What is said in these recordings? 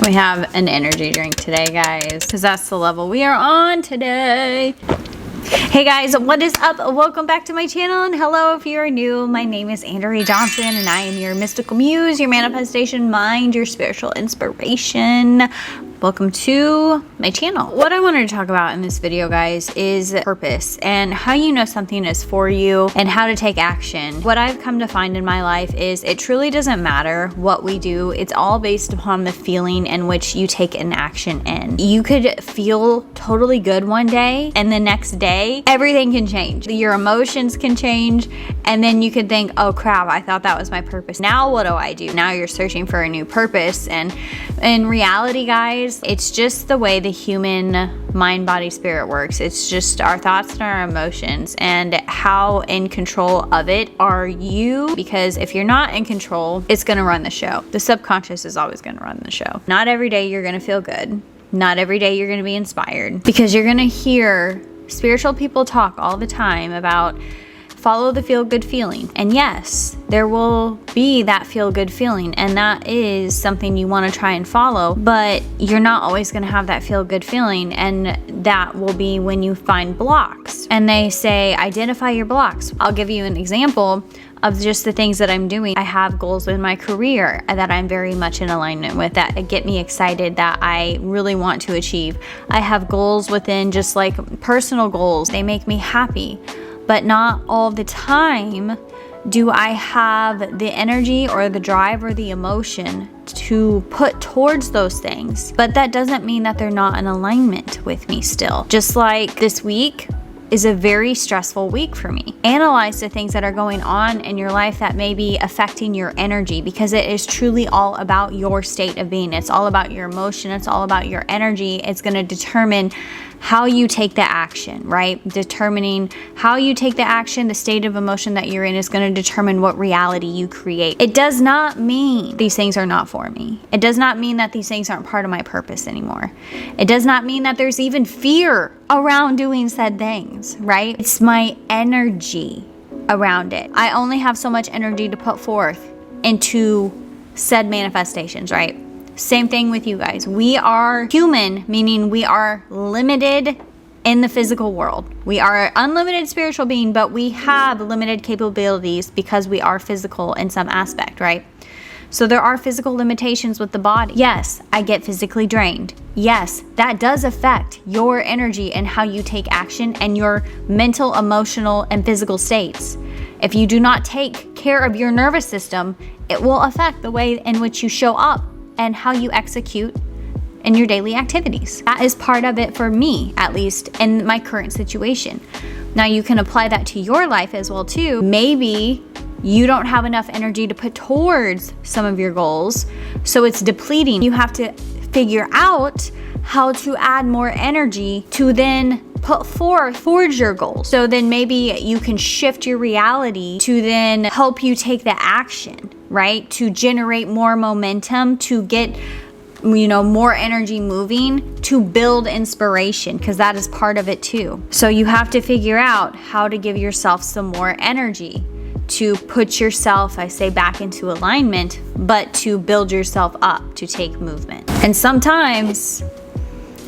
We have an energy drink today, guys, because that's the level we are on today. Hey guys, what is up? Welcome back to my channel, and hello if you are new. My name is Andrea Johnson, and I am your mystical muse, your manifestation mind, your spiritual inspiration. Welcome to my channel. What I wanted to talk about in this video, guys, is purpose and how you know something is for you and how to take action. What I've come to find in my life is it truly doesn't matter what we do. It's all based upon the feeling in which you take an action in. You could feel totally good one day, and the next day, everything can change. Your emotions can change, and then you could think, oh crap, I thought that was my purpose. Now what do I do? Now you're searching for a new purpose. And in reality, guys, it's just the way the human mind, body, spirit works. It's just our thoughts and our emotions, and how in control of it are you? Because if you're not in control, it's gonna run the show. The subconscious is always gonna run the show. Not every day you're gonna feel good. Not every day you're gonna be inspired, because you're gonna hear spiritual people talk all the time about follow the feel-good feeling. And yes, there will be that feel-good feeling, and that is something you want to try and follow, but you're not always going to have that feel-good feeling, and that will be when you find blocks. And they say, identify your blocks. I'll give you an example of just the things that I'm doing. I have goals in my career that I'm very much in alignment with, that get me excited, that I really want to achieve. I have goals within just like personal goals. They make me happy. But not all the time do I have the energy or the drive or the emotion to put towards those things. But that doesn't mean that they're not in alignment with me still. Just like this week is a very stressful week for me. Analyze the things that are going on in your life that may be affecting your energy, because it is truly all about your state of being. It's all about your emotion. It's all about your energy. It's going to determine how you take the action, right? Determining how you take the action, the state of emotion that you're in is going to determine what reality you create. It does not mean these things are not for me. It does not mean that these things aren't part of my purpose anymore. It does not mean that there's even fear around doing said things, right? It's my energy around it. I only have so much energy to put forth into said manifestations, right? Same thing with you guys. We are human, meaning we are limited in the physical world. We are an unlimited spiritual being, but we have limited capabilities because we are physical in some aspect, right? So there are physical limitations with the body. Yes, I get physically drained. Yes, that does affect your energy and how you take action and your mental, emotional, and physical states. If you do not take care of your nervous system, it will affect the way in which you show up and how you execute in your daily activities. That is part of it for me, at least in my current situation. Now you can apply that to your life as well too. Maybe you don't have enough energy to put towards some of your goals, so it's depleting. You have to figure out how to add more energy to then put forth towards your goals. So then maybe you can shift your reality to then help you take the action, right? To generate more momentum, to get, more energy moving, to build inspiration, because that is part of it too. So you have to figure out how to give yourself some more energy to put yourself, I say, back into alignment, but to build yourself up to take movement. And sometimes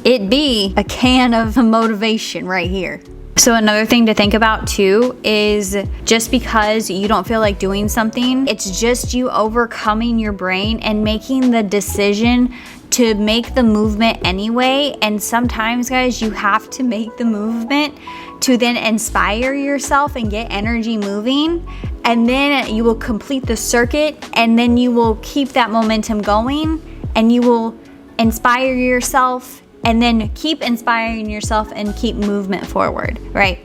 it be a can of motivation right here. So another thing to think about too is just because you don't feel like doing something, it's just you overcoming your brain and making the decision to make the movement anyway. And sometimes, guys, you have to make the movement to then inspire yourself and get energy moving. And then you will complete the circuit, and then you will keep that momentum going, and you will inspire yourself, and then keep inspiring yourself and keep movement forward, right?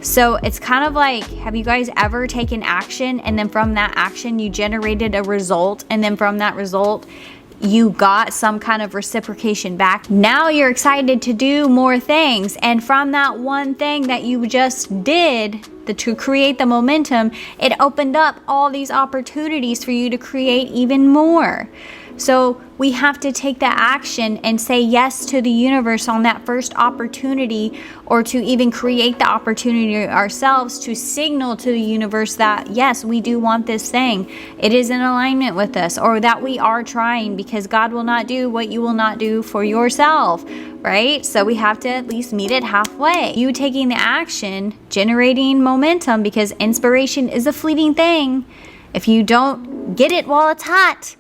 So it's kind of like, have you guys ever taken action, and then from that action you generated a result, and then from that result you got some kind of reciprocation back? Now you're excited to do more things, and from that one thing that you just did to create the momentum, it opened up all these opportunities for you to create even more. So we have to take that action and say yes to the universe on that first opportunity, or to even create the opportunity ourselves to signal to the universe that yes, we do want this thing. It is in alignment with us, or that we are trying, because God will not do what you will not do for yourself, right? So we have to at least meet it halfway. You taking the action, generating momentum, because inspiration is a fleeting thing. If you don't get it while it's hot,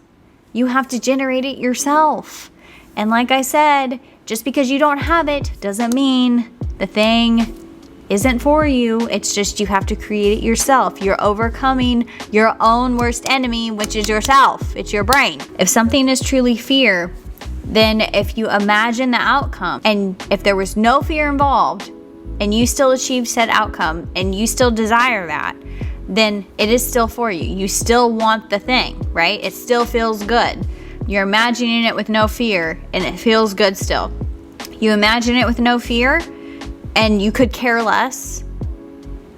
you have to generate it yourself. And like I said, just because you don't have it doesn't mean the thing isn't for you. It's just you have to create it yourself. You're overcoming your own worst enemy, which is yourself. It's your brain. If something is truly fear, then if you imagine the outcome, and if there was no fear involved, and you still achieve said outcome, and you still desire that, then it is still for you. You still want the thing, right? It still feels good. You're imagining it with no fear, and it feels good still. You imagine it with no fear, and you could care less.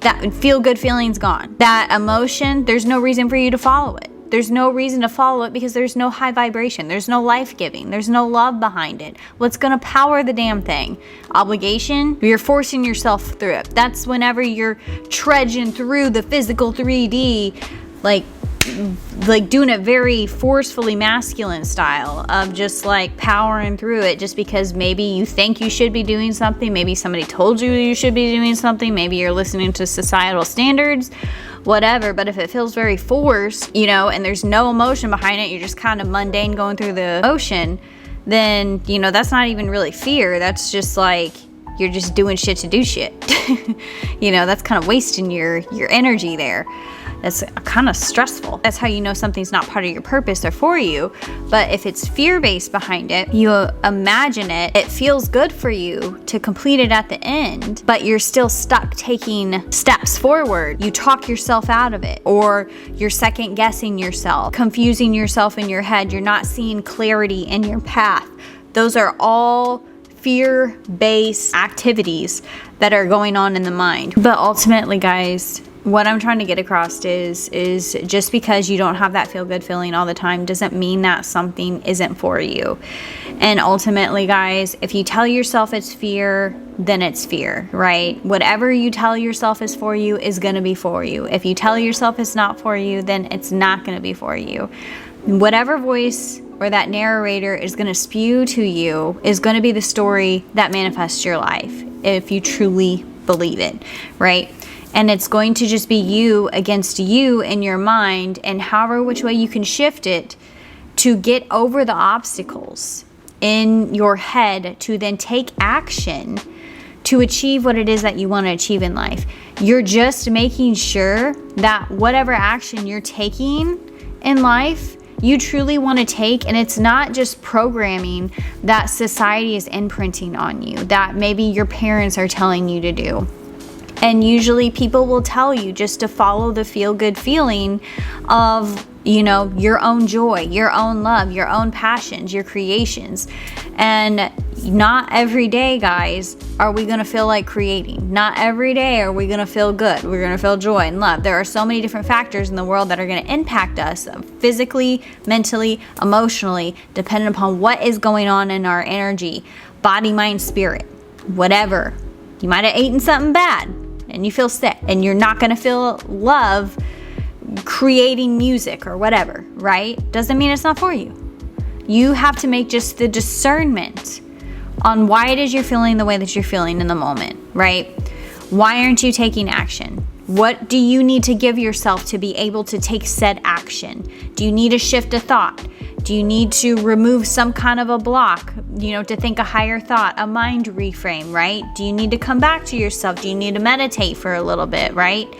That feel-good feeling's gone. That emotion, there's no reason for you to follow it. There's no reason to follow it because there's no high vibration. There's no life-giving. There's no love behind it. What's going to power the damn thing? Obligation? You're forcing yourself through it. That's whenever you're trudging through the physical 3D, like doing it very forcefully masculine style of just like powering through it just because maybe you think you should be doing something. Maybe somebody told you you should be doing something. Maybe you're listening to societal standards, whatever. But if it feels very forced, you know, and there's no emotion behind it, you're just kind of mundane going through the motion, then, you know, that's not even really fear. That's just like, you're just doing shit to do shit. You know, that's kind of wasting your energy there. That's kind of stressful. That's how you know something's not part of your purpose or for you. But if it's fear-based behind it, you imagine it, it feels good for you to complete it at the end, but you're still stuck taking steps forward. You talk yourself out of it, or you're second guessing yourself, confusing yourself in your head. You're not seeing clarity in your path. Those are all fear-based activities that are going on in the mind. But ultimately, guys, what I'm trying to get across is just because you don't have that feel-good feeling all the time doesn't mean that something isn't for you. And ultimately, guys, if you tell yourself it's fear, then it's fear, right? Whatever you tell yourself is for you is going to be for you. If you tell yourself it's not for you, then it's not going to be for you. Whatever voice or that narrator is going to spew to you is going to be the story that manifests your life, if you truly believe it, right? And it's going to just be you against you in your mind, and however which way you can shift it to get over the obstacles in your head to then take action to achieve what it is that you want to achieve in life. You're just making sure that whatever action you're taking in life, you truly want to take, and it's not just programming that society is imprinting on you, that maybe your parents are telling you to do. And usually people will tell you just to follow the feel-good feeling of, you know, your own joy, your own love, your own passions, your creations. And not every day, guys, are we going to feel like creating. Not every day are we going to feel good. We're going to feel joy and love. There are so many different factors in the world that are going to impact us physically, mentally, emotionally, depending upon what is going on in our energy, body, mind, spirit, whatever. You might have eaten something bad and you feel sick, and you're not going to feel love creating music or whatever, right? Doesn't mean it's not for you. You have to make just the discernment on why it is you're feeling the way that you're feeling in the moment, right? Why aren't you taking action? What do you need to give yourself to be able to take said action? Do you need to shift a thought? Do you need to remove some kind of a block, you know, to think a higher thought, a mind reframe, right? Do you need to come back to yourself? Do you need to meditate for a little bit, right?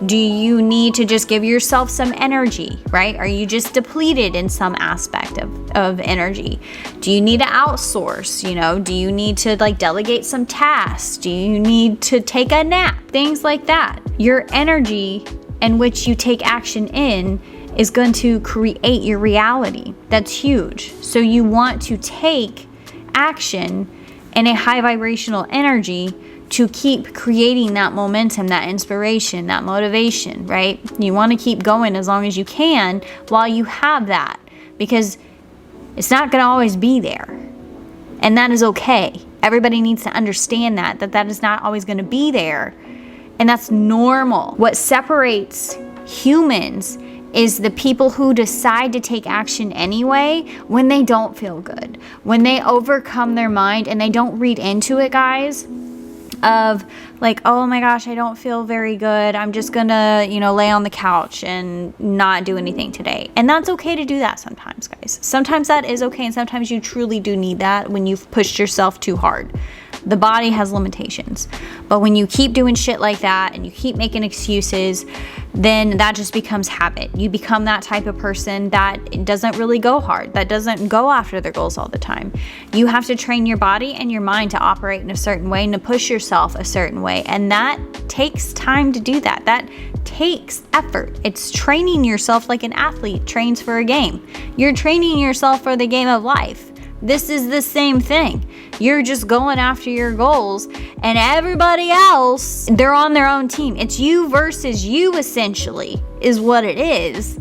Do you need to just give yourself some energy, right? Are you just depleted in some aspect of energy? Do you need to outsource, you know? Do you need to like delegate some tasks? Do you need to take a nap? Things like that. Your energy in which you take action in is going to create your reality. That's huge. So you want to take action in a high vibrational energy to keep creating that momentum, that inspiration, that motivation, right? You want to keep going as long as you can while you have that, because It's not going to always be there. And that is okay. Everybody needs to understand that is not always going to be there. And that's normal. What separates humans is the people who decide to take action anyway when they don't feel good. When they overcome their mind and they don't read into it, guys, of like, oh my gosh, I don't feel very good. I'm just gonna, lay on the couch and not do anything today. And that's okay to do that sometimes, guys. Sometimes that is okay, and sometimes you truly do need that when you've pushed yourself too hard. The body has limitations. But when you keep doing shit like that and you keep making excuses, then that just becomes habit. You become that type of person that doesn't really go hard, that doesn't go after their goals all the time. You have to train your body and your mind to operate in a certain way and to push yourself a certain way. And that takes time to do that. That takes effort. It's training yourself like an athlete trains for a game. You're training yourself for the game of life. This is the same thing. You're just going after your goals, and everybody else, they're on their own team. It's you versus you, essentially, is what it is.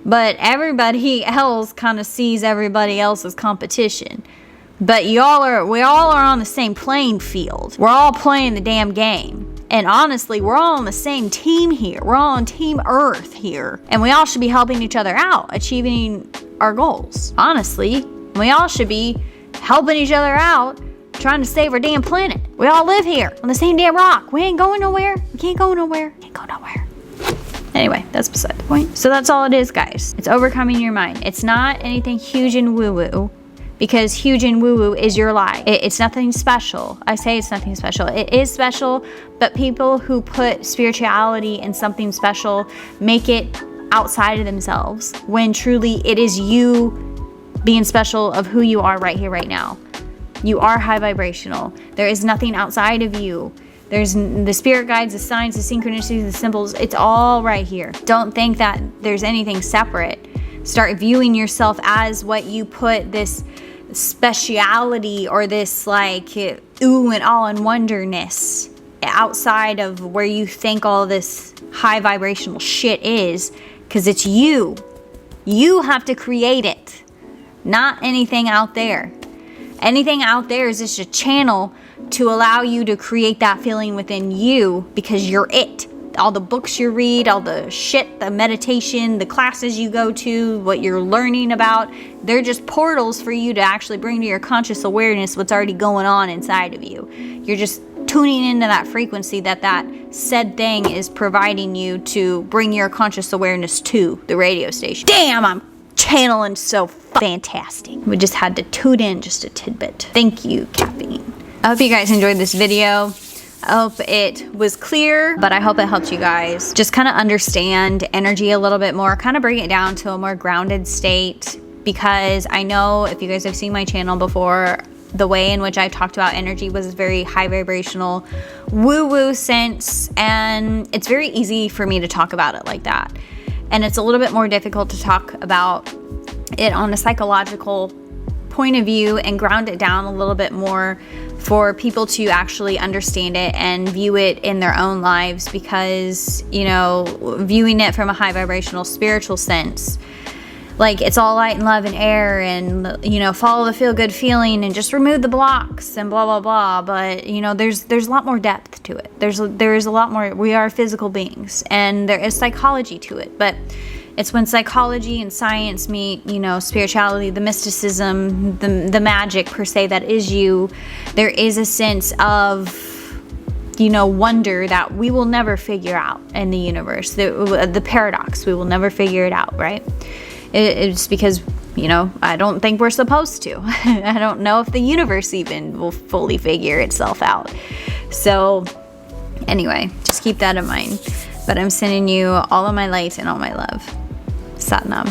But everybody else kind of sees everybody else as competition. But we all are on the same playing field. We're all playing the damn game. And honestly, we're all on the same team here. We're all on Team Earth here. And we all should be helping each other out, achieving our goals. Honestly, we all should be helping each other out, trying to save our damn planet. We all live here on the same damn rock. We ain't going nowhere. We can't go nowhere. Can't go nowhere. Anyway, that's beside the point. So that's all it is, guys. It's overcoming your mind. It's not anything huge and woo-woo, because huge and woo-woo is your lie. It's nothing special. I say it's nothing special. It is special, but people who put spirituality in something special make it outside of themselves, when truly it is you being special of who you are right here, right now. You are high vibrational. There is nothing outside of you. There's the spirit guides, the signs, the synchronicities, the symbols. It's all right here. Don't think that there's anything separate. Start viewing yourself as what you put this speciality or this like ooh and all and wonderness outside of where you think all this high vibrational shit is, because it's you. You have to create it. Not anything out there. Anything out there is just a channel to allow you to create that feeling within you, because you're it. All the books you read, all the shit, the meditation, the classes you go to, what you're learning about, they're just portals for you to actually bring to your conscious awareness what's already going on inside of you. You're just tuning into that frequency that said thing is providing you to bring your conscious awareness to the radio station. Damn, I'm channeling so fantastic. We just had to tune in just a tidbit. Thank you, caffeine. I hope you guys enjoyed this video. I hope it was clear, but I hope it helped you guys just kind of understand energy a little bit more, kind of bring it down to a more grounded state, because I know if you guys have seen my channel before, the way in which I've talked about energy was very high vibrational, woo-woo sense, and it's very easy for me to talk about it like that. And it's a little bit more difficult to talk about it on a psychological point of view and ground it down a little bit more for people to actually understand it and view it in their own lives, because, viewing it from a high vibrational spiritual sense, like it's all light and love and air and, follow the feel good feeling and just remove the blocks and blah, blah, blah. But, there's a lot more depth to it. There is a lot more. We are physical beings, and there is psychology to it. But it's when psychology and science meet, spirituality, the mysticism, the magic per se that is you, there is a sense of, wonder that we will never figure out in the universe. The paradox, we will never figure it out, right? It's because, I don't think we're supposed to. I don't know if the universe even will fully figure itself out. So anyway, just keep that in mind. But I'm sending you all of my light and all my love. Satnam.